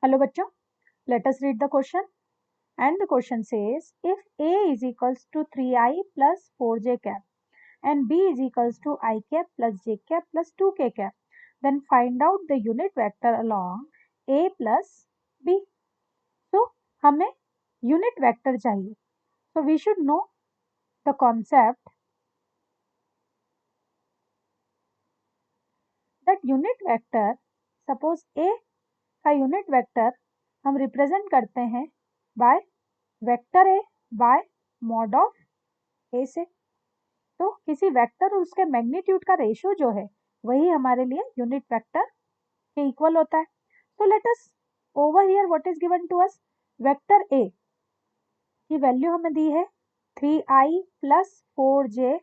Hello बच्चों, let us read the question. And the question says, if A is equals to 3i plus 4j cap and B is equals to I cap plus j cap plus 2k cap, then find out the unit vector along A plus B. So हमें unit vector चाहिए. So we should know the concept that unit vector, suppose A का unit vector हम represent करते हैं by vector A by mod of A से. तो किसी vector और उसके मैग्नीट्यूड का रेशियो जो है वही हमारे लिए यूनिट वेक्टर के इक्वल होता है. तो let us over here what is given to us. Vector A की वैल्यू हमें दी है 3i plus 4j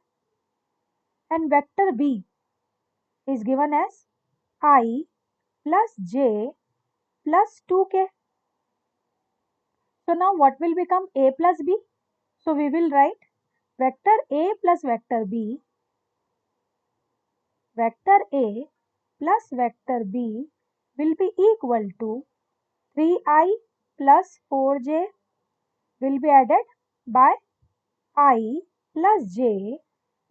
and vector B is given as i plus j plus 2k. So now what will become a plus b? So we will write vector a plus vector b. Vector a plus vector b will be equal to 3i plus 4j will be added by I plus j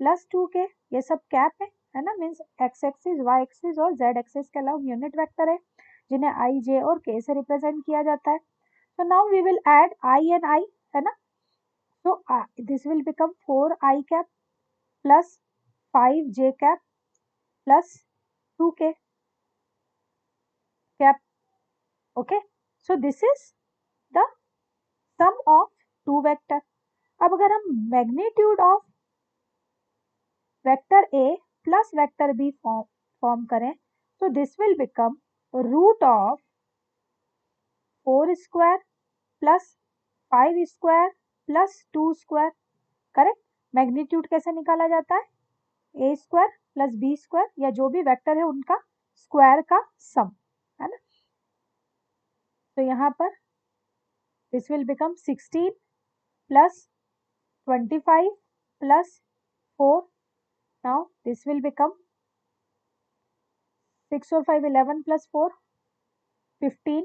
plus 2k. ये सब cap है ना, means x axis y axis और z axis के अलावा unit vector है जिन्हें i j और k से रिप्रेजेंट किया जाता है. So now we will add I and I, है ना. So this will become 4i cap plus 5j cap plus 2k cap. Okay, so this is the sum of two vector. अब अगर हम magnitude of vector a plus vector b form करें तो this will become root of 4 square plus 5 square plus 2 square. Correct. Magnitude कैसे निकाला जाता है? a square plus b square या जो भी वेक्टर है उनका स्क्वायर का सम, है ना. तो यहाँ पर this will become 16 plus 25 plus 4. Now this will become 6 or 5 11 plus 4 15,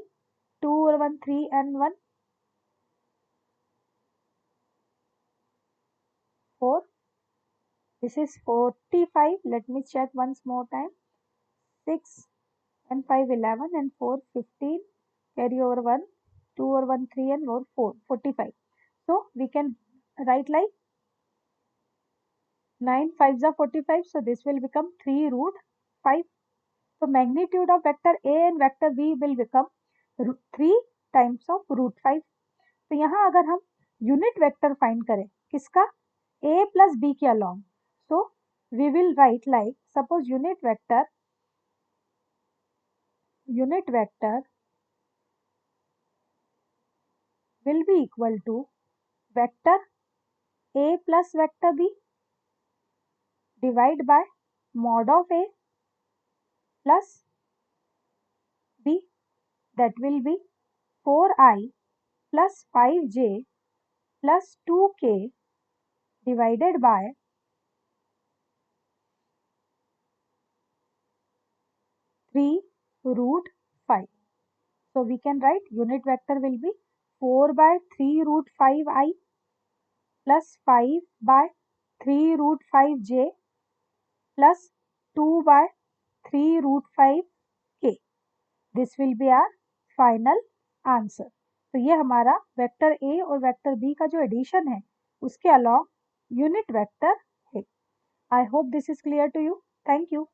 2 or 1 3 and 1 4. This is 45. Let me check once more time. 6 and 5 11 and 4 15, carry over 1 2 or 1 3 and 4 45. So we can write like 9 5s are 45. So this will become 3 root 5. So magnitude of vector a and vector b will become 3 times of root 5. तो यहाँ अगर हम unit vector find करें किसका? a plus b के along. So we will write like, suppose unit vector will be equal to vector a plus vector b divide by mod of a plus b, that will be 4i plus 5j plus 2k divided by 3 root 5. So we can write unit vector will be 4 by 3 root 5i plus 5 by 3 root 5j plus 2 by 3 root 5k. This will be our final answer. तो ये हमारा vector a और vector b का जो addition है उसके along unit vector है. I hope this is clear to you. Thank you.